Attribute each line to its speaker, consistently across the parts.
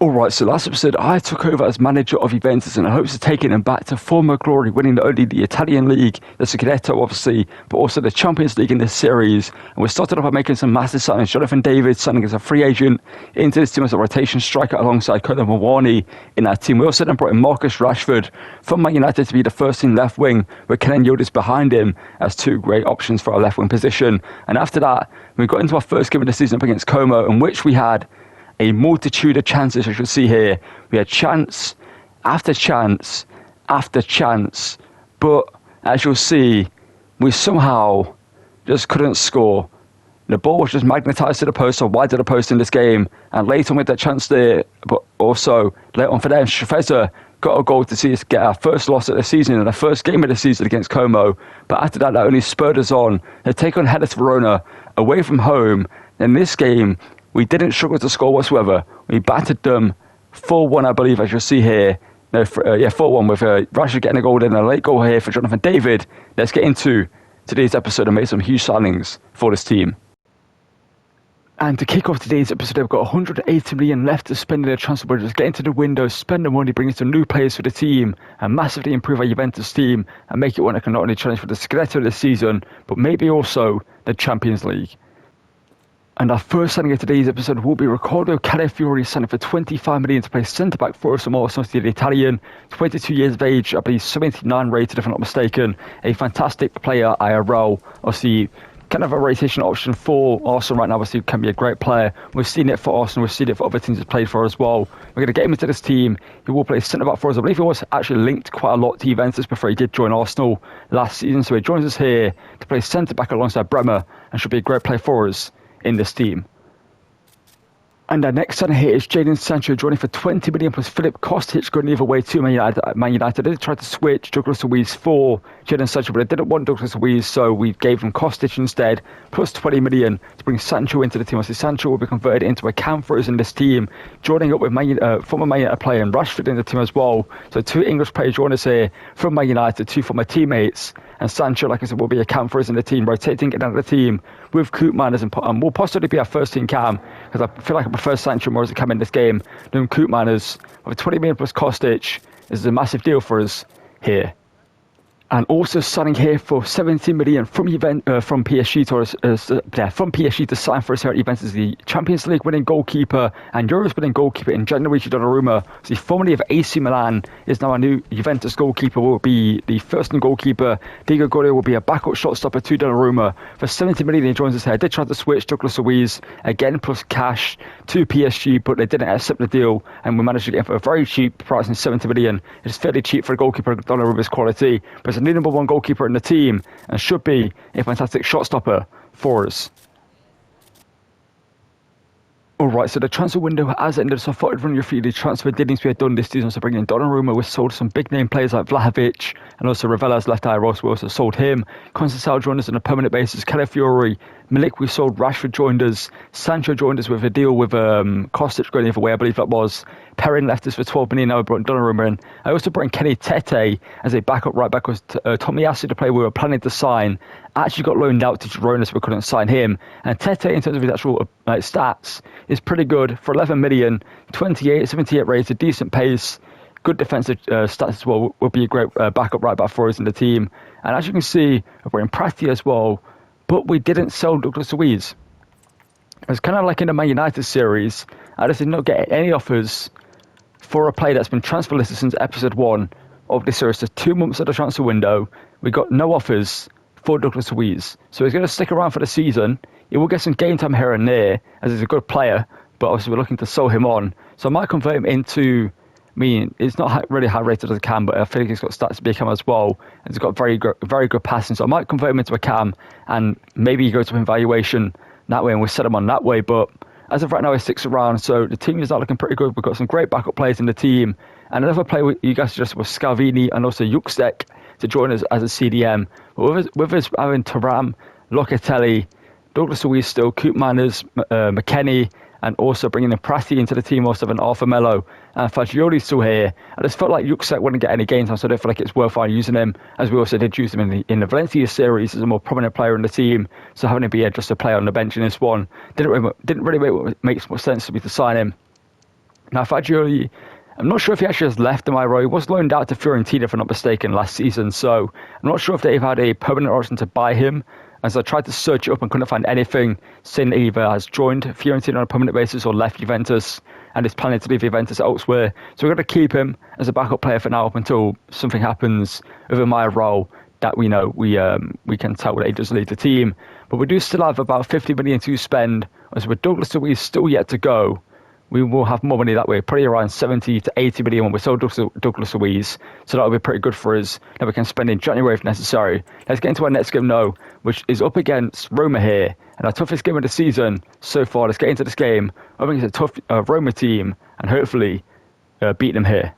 Speaker 1: Alright, so last episode I took over as manager of Juventus in hopes of taking them back to former glory, winning not only the Italian League, the Scudetto obviously, but also the Champions League in this series. And we started off by making some massive signings. Jonathan David signing as a free agent into this team as a rotation striker alongside Kolo Muani in our team. We also then brought in Marcus Rashford from Man United to be the first team left wing, with Kenan Yildiz behind him as two great options for our left wing position. And after that, we got into our first game of the season up against Como, in which we had a multitude of chances, as you'll see here. We had chance after chance after chance, but as you'll see, we somehow just couldn't score. The ball was just magnetised to the post or wide to the post in this game, and later on with that chance there, but also later on for them, Shafeza got a goal to see us get our first loss of the season and our first game of the season against Como. But after that, that only spurred us on to take on Hellas Verona away from home. In this game, we didn't struggle to score whatsoever. We battered them 4-1, I believe, as you'll see here. No, 4-1 with Rashford getting a goal in, a late goal here for Jonathan David. Let's get into today's episode and make some huge signings for this team. And to kick off today's episode, we've got 180 million left to spend in the transfer budget. Just get into the window, spend the money, bring in some new players for the team, and massively improve our Juventus team and make it one that can not only challenge for the Scudetto this season, but maybe also the Champions League. And our first signing of today's episode will be Riccardo Calafiori, signing for 25 million to play centre-back for us from Arsenal, the Italian, 22 years of age, I believe 79 rated if I'm not mistaken. A fantastic player, IRL. Obviously, kind of a rotation option for Arsenal right now. Obviously, can be a great player. We've seen it for Arsenal, we've seen it for other teams he's played for as well. We're going to get him into this team. He will play centre-back for us. I believe he was actually linked quite a lot to Juventus before he did join Arsenal last season. So he joins us here to play centre-back alongside Bremer and should be a great player for us in this team. And our next signing here is Jadon Sancho, joining for 20 million plus Philip Kostic going the other way to Man United. They did try to switch Douglas Luiz for Jadon Sancho, but they didn't want Douglas Luiz, so we gave them Kostic instead, plus 20 million to bring Sancho into the team. So Sancho will be converted into a cam for us in this team, joining up with former Man United player and Rashford in the team as well. So two English players join us here from Man United, two former teammates. And Sancho, like I said, will be a cam for us in the team, rotating it out of the team with Koopman and will possibly be our first team cam, because I feel like I prefer Sancho more as a cam in this game than Koopman is. With 20 million plus Kostic, this is a massive deal for us here. And also signing here for 17 million from PSG to sign for us here at Juventus, the Champions League winning goalkeeper and Euros winning goalkeeper in Gianluigi Donnarumma. So formerly of AC Milan, is now a new Juventus goalkeeper, will be the first new goalkeeper. Diego Gorio will be a backup shot stopper to Donnarumma. For 70 million, he joins us here. Did try to switch Douglas Luiz again plus cash to PSG, but they didn't accept the deal, and we managed to get him for a very cheap price in 70 million. It's fairly cheap for a goalkeeper of Donnarumma's quality, but it's a new number one goalkeeper in the team and should be a fantastic shot stopper for us. Alright, so the transfer window has ended, so I thought I'd run you through the transfer dealings we had done this season. So bringing in Donnarumma, we sold some big name players like Vlahovic and also Ravella's left eye Ross. We also sold him. Conceição joined us on a permanent basis. Calafiori, Milik, we sold. Rashford joined us. Sancho joined us with a deal with Kostic going the other way, I believe that was. Perrin left us for 12 million. Now we brought Donnarumma in. I also brought in Kenny Tete as a backup right back, because Tomiyasu, the player we were planning to sign, actually got loaned out to Girona, so we couldn't sign him. And Tete, in terms of his actual stats, is pretty good. For 11 million, 78 rated, decent pace, good defensive stats as well. Will be a great backup right back for us in the team. And as you can see, we're in Prati as well, but we didn't sell Douglas Luiz. It's kind of like in the Man United series. I just did not get any offers for a player that's been transfer listed since episode 1 of this series. So 2 months of the transfer window, we got no offers for Douglas Luiz. So he's going to stick around for the season. He will get some game time here and there, as he's a good player, but obviously we're looking to sell him on. So I might convert him into, it's not really high rated as a cam, but I feel like he's got stats to be a cam as well. And he's got very good passing. So I might convert him into a cam and maybe go to an valuation that way and we'll set him on that way. But as of right now, he sticks around. So the team is not looking pretty good. We've got some great backup players in the team. And another player you guys suggested was Scalvini and also Juksek to join us as a CDM. But with us having Thuram, Locatelli, Douglas Luiz still, Koopmanners, McKennie, and also bringing in Prati into the team, also having Arthur Melo and Fagioli's still here. I just felt like Juksek wouldn't get any game time, so I don't feel like it's worthwhile using him, as we also did use him in the Valencia series as a more prominent player in the team. So having him be just a player on the bench in this one didn't really make much sense to me to sign him. Now, Fagioli, I'm not sure if he actually has left in my row. He was loaned out to Fiorentina, if I'm not mistaken, last season. So I'm not sure if they've had a permanent option to buy him. As I tried to search it up and couldn't find anything saying that he either has joined Fiorentina on a permanent basis or left Juventus and is planning to leave Juventus elsewhere. So we're going to keep him as a backup player for now up until something happens within my role that we know we can tell that he does leave the team. But we do still have about 50 million to spend. As with Douglas Luiz still yet to go, we will have more money that way, probably around 70 to 80 million when we sell Douglas Luiz. So that'll be pretty good for us that we can spend in January if necessary. Let's get into our next game now, which is up against Roma here. And our toughest game of the season so far. Let's get into this game. I think it's a tough Roma team and hopefully beat them here.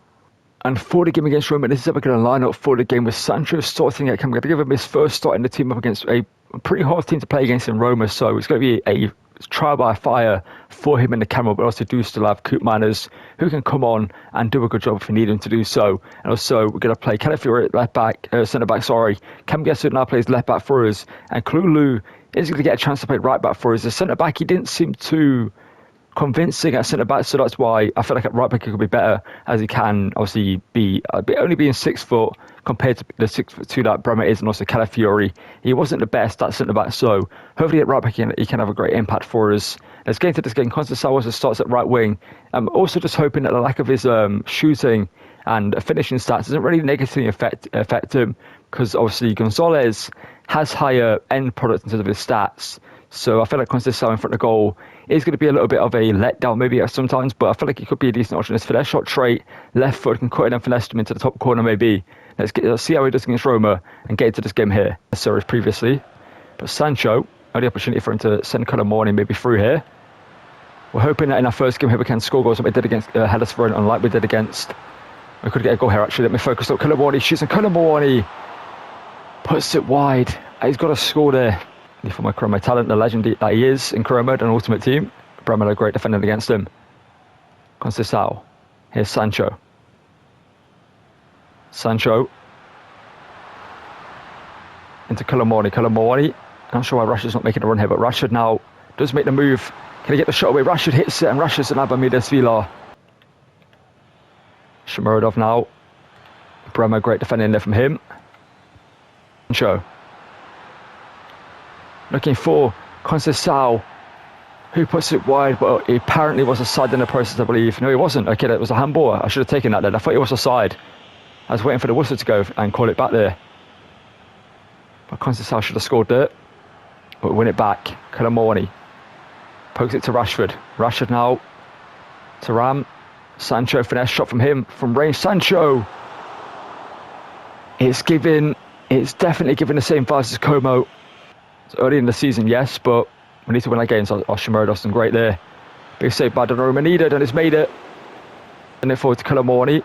Speaker 1: And for the game against Roma, this is how we're going to line up for the game with Sancho starting at camp. We're going to give him his first start in the team up against a pretty hard team to play against in Roma. So it's going to be a trial by fire for him in the camera, but also do still have Coop Manners who can come on and do a good job if we need him to do so. And also we're going to play Calafiori at left back, centre back, sorry. Cam Gesson now plays left back for us, and Klulu is going to get a chance to play right back for us. The centre back, he didn't seem too convincing at centre back, so that's why I feel like at right back he could be better, as he can obviously be only being 6 foot compared to the 6'2" that Bremer is, and also Calafiori. He wasn't the best at centre back, so hopefully at right back he can have a great impact for us. Let's get into this game. Constance also starts at right wing. I'm also just hoping that the lack of his shooting and finishing stats doesn't really negatively affect him, because obviously Gonzalez has higher end products in terms of his stats. So I feel like Constance in front of goal is going to be a little bit of a letdown maybe sometimes, but I feel like he could be a decent option. His finesse shot trait, left foot, can cut in and finesse him into the top corner maybe. Let's see how he does against Roma and get into this game here. So as previously, but Sancho, only opportunity for him to send Colomani maybe through here. We're hoping that in our first game here we can score goals like we did against Hellas Verona, unlike we did against. We could get a goal here actually. Let me focus on Colomani. Shoots, and Colomani puts it wide. He's got to score there. For my Cromer talent, the legend that he is in Cromer, an ultimate team. Bremer, a great defender against him. Conceição. Here's Sancho. Sancho. Into Colomani. I'm not sure why Rashford's not making a run here, but Rashford now does make the move. Can he get the shot away? Rashford hits it, and Rashford's an Abamides Villa. Shomurodov now. Bremer, great defender in there from him. Sancho. Looking for Conceição, who puts it wide, but he apparently was offside in the process, I believe. No, he wasn't. Okay, that was a handball. I should have taken that then. I thought he was offside. I was waiting for the whistle to go and call it back there. But Conceição should have scored there. But we win it back. Colomani pokes it to Rashford. Rashford now to Ram. Sancho, finesse shot from him from range. Sancho. It's definitely giving the same vibes as Como. Early in the season, yes, but we need to win our games. Shomurodov's done great there. Big save by Donnarumma needed, and it's made it. And it forward to Colomani.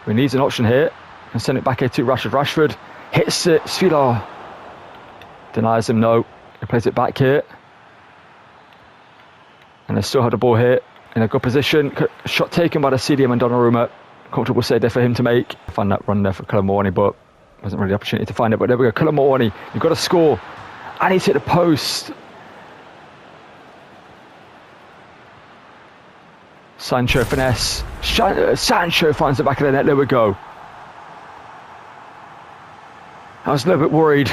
Speaker 1: We need an option here. And send it back here to Rashford. Rashford hits it. Svilar denies him, no. He plays it back here. And they still have the ball here in a good position. Shot taken by the CDM and Donnarumma. Comfortable save there for him to make. I found that run there for Colomani, but wasn't really the opportunity to find it, but there we go. Colomani, you've got to score. And he's hit the post. Sancho finesse. Sancho finds the back of the net. There we go. I was a little bit worried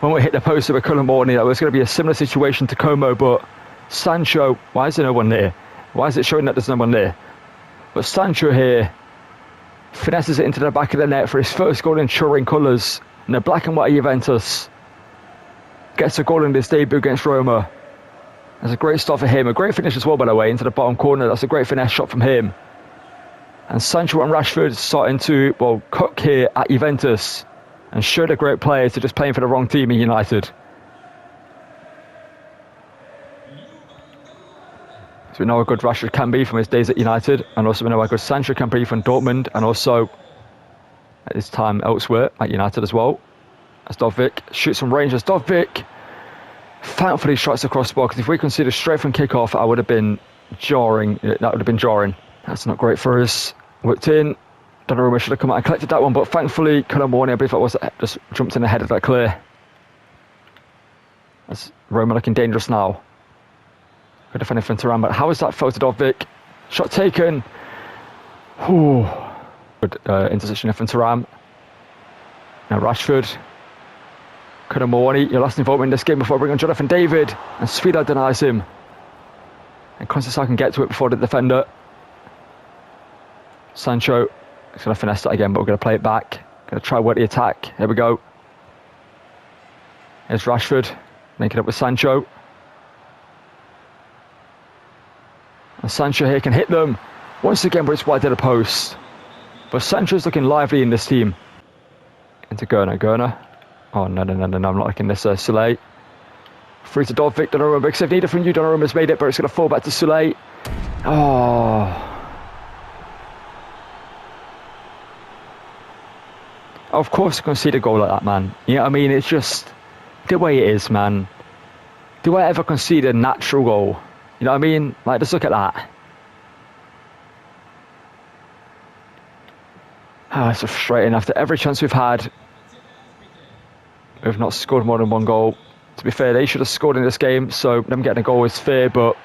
Speaker 1: when we hit the post with Colomani that it was going to be a similar situation to Como, but Sancho, why is there no one there? Why is it showing that there's no one there? But Sancho here finesses it into the back of the net for his first goal in Turin colours. In the black and white Juventus. Gets a goal in this debut against Roma. That's a great start for him. A great finish as well, by the way, into the bottom corner. That's a great finesse shot from him. And Sancho and Rashford starting to, cook here at Juventus. And showed a great player to just playing for the wrong team in United. So we know how good Rashford can be from his days at United, and also we know how good Sancho can be from Dortmund, and also at his time elsewhere at United as well. As Dovvik shoots from range, as Dovvik thankfully strikes across the ball, because if we consider straight from kick-off, I would have been jarring. That would have been jarring. That's not great for us. Worked in. Donnarumma should have come out and collected that one, but thankfully Colomani, I believe that was, just jumped in ahead of that clear. That's Roma looking dangerous now. Good defending from Thuram, but how is that filtered off Vic? Shot taken. Ooh. Good interception from Thuram. Now Rashford. Kuramawani, your last involvement in this game before bringing on Jonathan David. And Svida denies him. And Constantine can get to it before the defender. Sancho is going to finesse that again, but we're going to play it back. Going to try work the attack. Here we go. Here's Rashford, linking up with Sancho. And Sancho here can hit them. Once again, but it's wide to the post. But Sancho's looking lively in this team. Into Gerner. Oh, no, I'm not liking this. Soulé. Free to Vic Donnarumma. Big save needed from you. Donnarumma's made it, but it's going to fall back to Soulé. Oh. Of course, you can see the goal like that, man. You know what I mean? It's just the way it is, man. Do I ever concede a natural goal? You know what I mean? Like, just look at that. It's so frustrating. After every chance we've had, we've not scored more than one goal. To be fair, they should have scored in this game, so them getting a goal is fair, but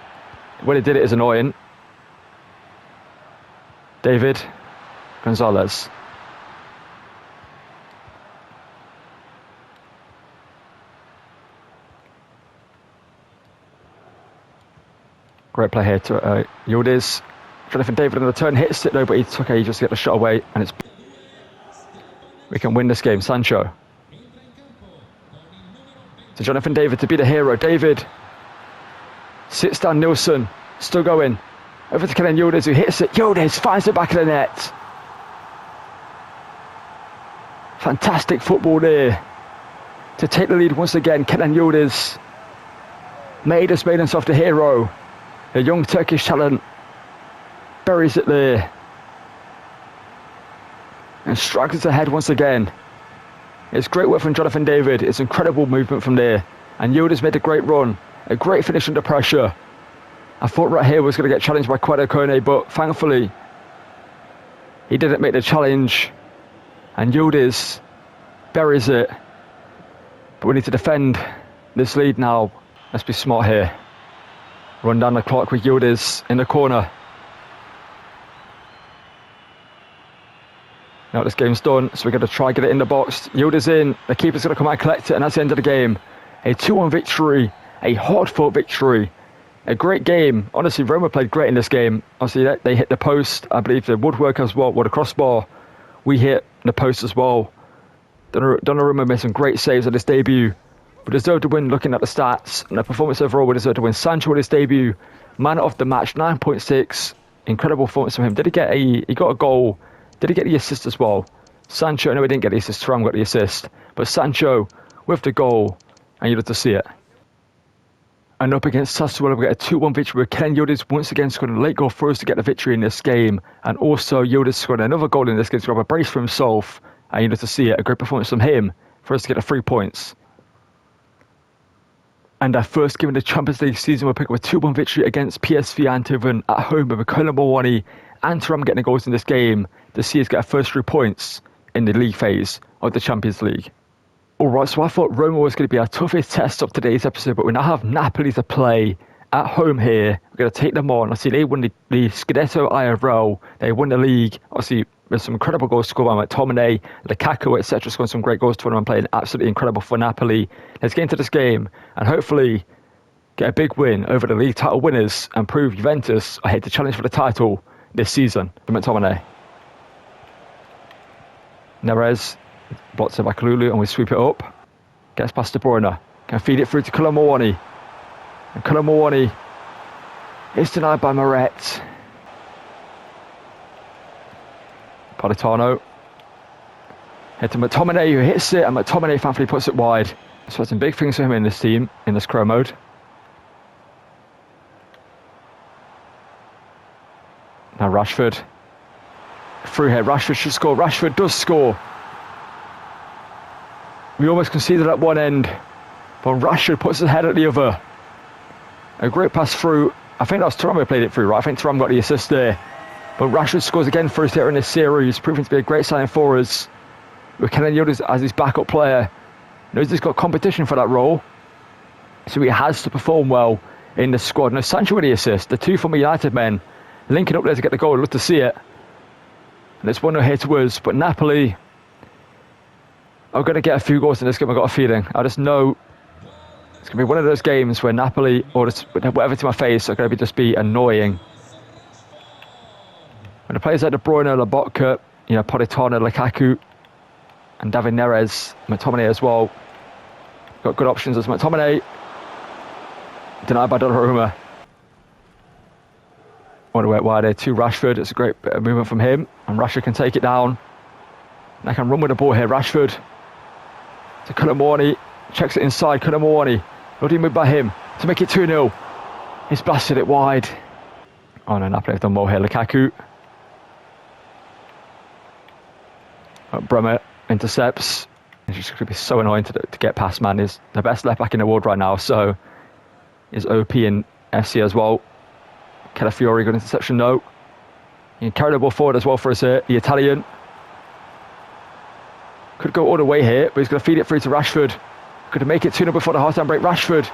Speaker 1: when they did it is annoying. David Gonzalez. Great play here to Yildiz. Jonathan David on the turn, hits it though, but it's okay, he just get the shot away, and it's... We can win this game. Sancho. To Jonathan David to be the hero. David sits down Nilsson, still going. Over to Kenan Yildiz, who hits it. Yildiz finds the back of the net. Fantastic football there. To take the lead once again, Kenan Yildiz made himself the hero. A young Turkish talent buries it there and strikes it ahead once again. It's great work from Jonathan David. It's incredible movement from there, and Yildiz made a great run, a great finish under pressure. I thought right here was going to get challenged by Quadio Kone, but thankfully he didn't make the challenge, and Yildiz buries it. But we need to defend this lead now. Let's be smart here. Run down the clock with Yildiz in the corner. Now this game's done, so we're going to try and get it in the box. Yildiz in, the keeper's going to come out and collect it, and that's the end of the game. A 2-1 victory, a hard-fought victory. A great game. Honestly, Roma played great in this game. Obviously, they hit the post. I believe the woodwork as well, or the crossbar. We hit the post as well. Donnarumma made some great saves at his debut. We deserved to win looking at the stats and the performance overall. We deserved to win. Sancho at his debut, man of the match, 9.6. Incredible performance from him. He got a goal? Did he get the assist as well? Sancho, no, he didn't get the assist. Thuram got the assist. But Sancho with the goal, and you love to see it. And up against Sassuolo, we get a 2-1 victory with Kenan Yildiz once again scoring a late goal for us to get the victory in this game. And also Yildiz scored another goal in this game to grab a brace for himself. And you love to see it. A great performance from him for us to get the 3 points. And our first game in the Champions League season, we'll pick up a 2-1 victory against PSV Eindhoven at home with Kuramawani and Thuram getting the goals in this game to see us get our first 3 points in the league phase of the Champions League. Alright, so I thought Roma was going to be our toughest test of today's episode, but we now have Napoli to play at home here. We're going to take them on. Obviously, they won the Scudetto IRL, they won the league. Obviously, there's some incredible goals scored by McTominay, Lukaku, etc. Scoring some great goals to them, playing absolutely incredible for Napoli. Let's get into this game and hopefully get a big win over the league title winners and prove Juventus ahead to challenge for the title this season. For McTominay. Neres blocks it by Kalulu and we sweep it up. Gets past De Bruyne. Can feed it through to Kuramawani. And Kuramawani is denied by Moret. Politano. Head to McTominay, who hits it, and McTominay thankfully puts it wide. So some big things for him in this team, in this Crow mode. Now Rashford. Through here, Rashford should score. Rashford does score. We almost conceded at one end, but Rashford puts his head at the other. A great pass through. I think that was Thuram who played it through, right? I think Thuram got the assist there. But Rashford scores again for us here in this series, proving to be a great signing for us. With Kenan Yildiz as his backup player. Knows he's got competition for that role, so he has to perform well in the squad. No, Sancho with the assist. The two former United men linking up there to get the goal. I'd love to see it. And it's 1-0 here to us. But Napoli are going to get a few goals in this game, I've got a feeling. I just know it's going to be one of those games where Napoli, or just whatever to my face, are going to just be annoying. When the players like De Bruyne, Lobotka, Politano, Lukaku, and David Neres, McTominay as well, got good options as McTominay. Denied by Donnarumma. Wonder where wide there to Rashford. It's a great bit of movement from him. And Rashford can take it down. And I can run with the ball here. Rashford to Colomwani. Checks it inside. Colomwani. Lovely move by him to make it 2-0. He's blasted it wide. Oh no, Napoli have done well here. Lukaku. Bremer intercepts. It's just going to be so annoying to get past, man. He's the best left back in the world right now. So is OP in FC as well. Calafiori, good interception, no. He can carry the ball forward as well for us here. The Italian could go all the way here, but he's going to feed it through to Rashford. Could make it 2-0 before the half-time break. Rashford.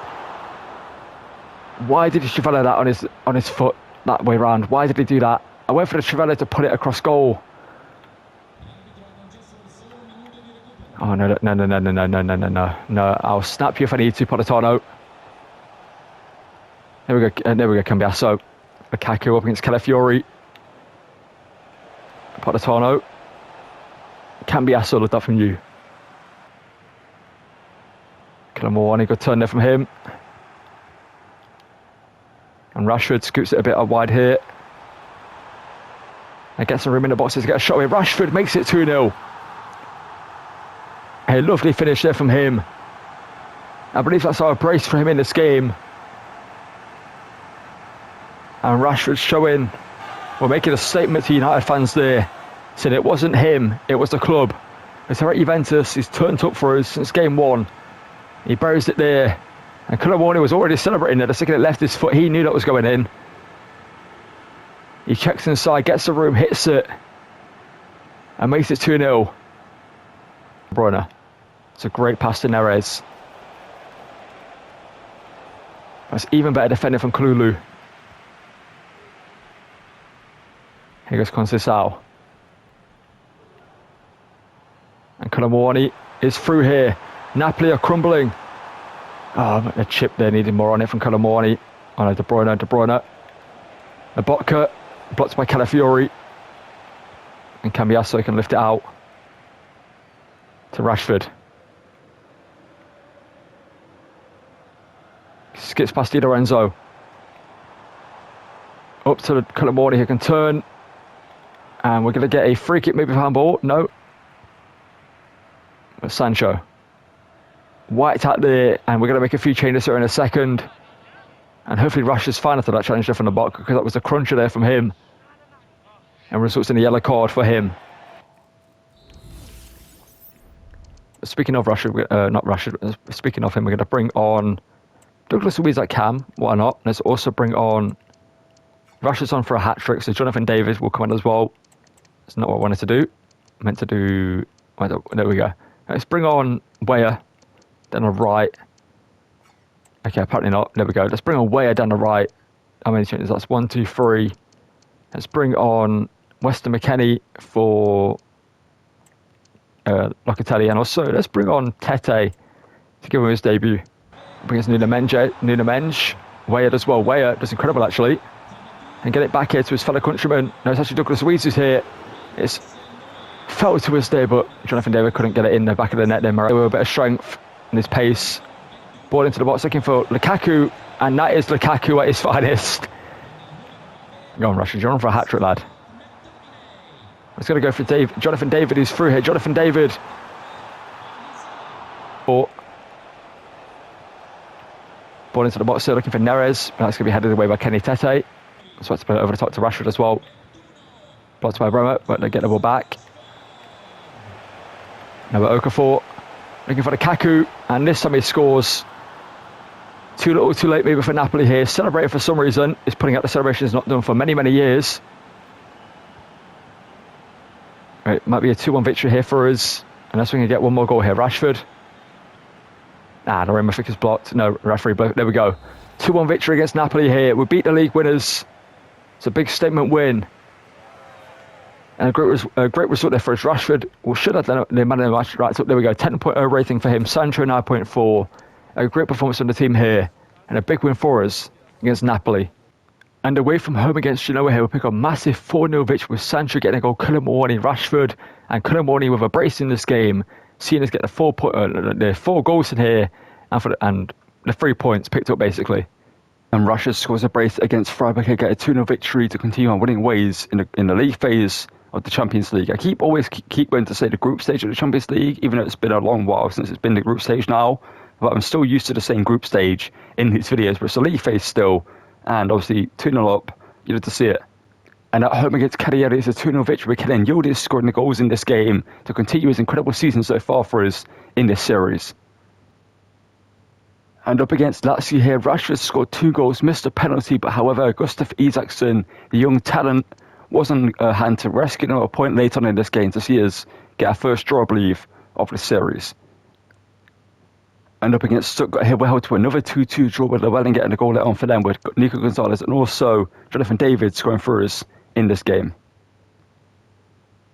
Speaker 1: Why did he Trivela that on his foot that way round? Why did he do that? I went for the Trivela to put it across goal. Oh no! I'll snap you if I need to, Politano. There we go, Cambiasso. Lukaku up against Calafiori. Politano. Cambiasso, looked up from you. Colomwani, good turn there from him. And Rashford scoots it a bit wide here. And gets some room in the boxes to get a shot away. Rashford makes it 2-0. A lovely finish there from him. I believe that's our brace for him in this game. And Rashford showing, we're making a statement to United fans there, saying it wasn't him, it was the club. It's at Juventus, he's turned up for us since game one. He buries it there. And Colomwani was already celebrating there the second it left his foot. He knew that was going in. He checks inside, gets the room, hits it, and makes it 2-0. Bruyne. It's a great pass to Neres. That's even better defending from Kalulu. Here goes Conceição. And Colomwani is through here. Napoli are crumbling. Oh, a chip there, needed more on it from Colomwani. Oh no, De Bruyne. Lobotka, blocked by Calafiori. And Cambiasso can lift it out to Rashford. Skips past Di Lorenzo. Up to Colomwani, who can turn. And we're going to get a free kick, maybe for handball. No. But Sancho. White out there, and we're going to make a few changes here in a second. And hopefully Rashford's fine after that challenge there from the box, because that was a cruncher there from him. And results in a yellow card for him. Speaking of Rashford, not Rashford, speaking of him, we're going to bring on Douglas Luiz at cam. Why not? Let's also bring on Rashford's on for a hat-trick, so Jonathan David will come in as well. That's not what I wanted to do. I meant to do... There we go. Let's bring on Weah down the right. Okay, apparently not. There we go. Let's bring on Weah down the right. How many changes? That's 1, 2, 3. Let's bring on Weston McKennie for Locatelli, and also let's bring on Tete to give him his debut. Bring us Nuno Mendes. Weah as well. Weah does incredible actually. And get it back here to his fellow countryman. No, it's actually Douglas Luiz who's here. It's fell to us there, but Jonathan David couldn't get it in the back of the net there. With a bit of strength and his pace. Ball into the box looking for Lukaku, and that is Lukaku at his finest. Go on, Rashford, you're on for a hat-trick, lad. It's going to go for Jonathan David, who's through here. Jonathan David. Ball into the box here, looking for Neres. That's going to be headed away by Kenny Tete. So let's put it over the top to Rashford as well. Blocked by Bremer, but they get the ball back. Now Okafor, looking for the Lukaku, and this time he scores. Too little, too late maybe for Napoli here. Celebrating for some reason. He's putting out the celebration he's not done for many, many years. Right, might be a 2-1 victory here for us. Unless we can get one more goal here. Rashford. The rim, I think, is blocked. No, referee, there we go. 2-1 victory against Napoli here. We beat the league winners. It's a big statement win. And a great result there for us. Rashford, should have done the man of the match. Right, so there we go. 10.0 rating for him. Sancho, 9.4. A great performance from the team here. And a big win for us against Napoli. And away from home against Genoa here, we pick up a massive 4-0 victory with Sancho getting a goal, Colomboani, Rashford, and Colomboani with a brace in this game, seeing us get the 4 goals in here, and the 3 points picked up basically. And Rashford scores a brace against Freiburg here, get a 2-0 victory to continue on winning ways in the league phase of the Champions League. I always keep going to say the group stage of the Champions League, even though it's been a long while since it's been the group stage now, but I'm still used to the same group stage in these videos, but it's a league phase still. And obviously 2-0 up, you had to see it. And at home against Cagliari, it's a 2-0 victory with Kylian Yildiz scoring the goals in this game to continue his incredible season so far for us in this series. And up against Lazio here, Rashford scored 2 goals, missed a penalty, but however, Gustav Isaksson, the young talent, was on hand to rescue a point late on in this game to see us get our first draw, I believe, of the series. And up against Stuttgart here, we're held to another 2-2 draw with Llewellyn getting a goal let on for them with Nico Gonzalez and also Jonathan David scoring for us in this game.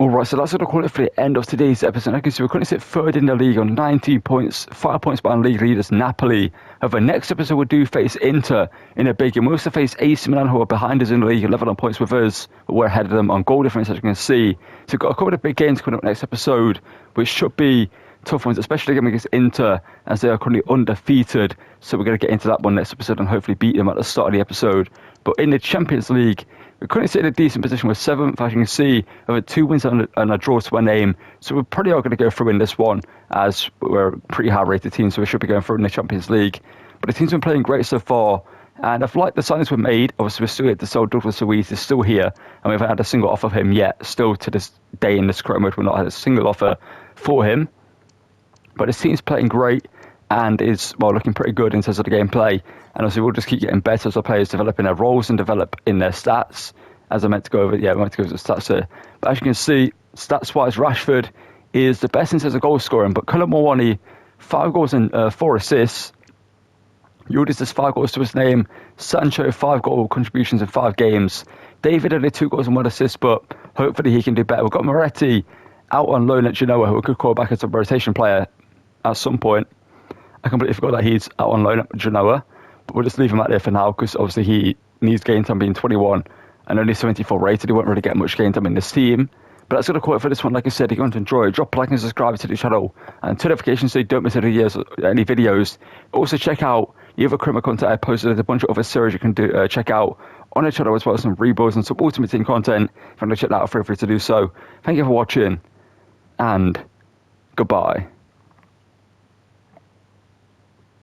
Speaker 1: Alright, so that's going to call it for the end of today's episode. I can see we're currently sit third in the league on 19 points, 5 points behind league leaders Napoli. However, next episode we do face Inter in a big game. We also face AC Milan, who are behind us in the league, 11 points with us, but we're ahead of them on goal difference, as you can see. So we've got a couple of big games coming up next episode, which should be tough ones, especially against Inter, as they are currently undefeated. So we're going to get into that one next episode and hopefully beat them at the start of the episode. But in the Champions League, we're currently sitting in a decent position with 7th, as you can see, with 2 wins and a draw to our name. So we're probably all going to go through in this one, as we're a pretty high-rated team, so we should be going through in the Champions League. But the team's been playing great so far, and I've liked the signings we've made. Obviously, we're still here to sell Douglas Luiz, is still here, and we haven't had a single offer of him yet. Still to this day in this current mode, we've not had a single offer for him. But his team's playing great and is, looking pretty good in terms of the gameplay. And obviously, we'll just keep getting better as our players develop in their roles and develop in their stats. As I meant to go over, I meant to go over the stats here. But as you can see, stats-wise, Rashford is the best in terms of goal scoring. But Colomboani, 5 goals and 4 assists. Yildiz has 5 goals to his name. Sancho, 5 goal contributions in 5 games. David only 2 goals and 1 assist, but hopefully he can do better. We've got Moretti out on loan at Genoa, who we could call back as a rotation player at some point. I completely forgot that he's out on loan at Genoa, but we'll just leave him out there for now because obviously he needs game time being 21 and only 74 rated. He won't really get much game time in this team. But that's going to call it for this one. Like I said, if you want to enjoy it, drop a like and subscribe to the channel and turn notifications so you don't miss any videos. Also check out the other criminal content I posted. There's a bunch of other series you can do check out on the channel, as well as some rebuilds and some Ultimate Team content. If you want to check that out, feel free to do so. Thank you for watching, and goodbye.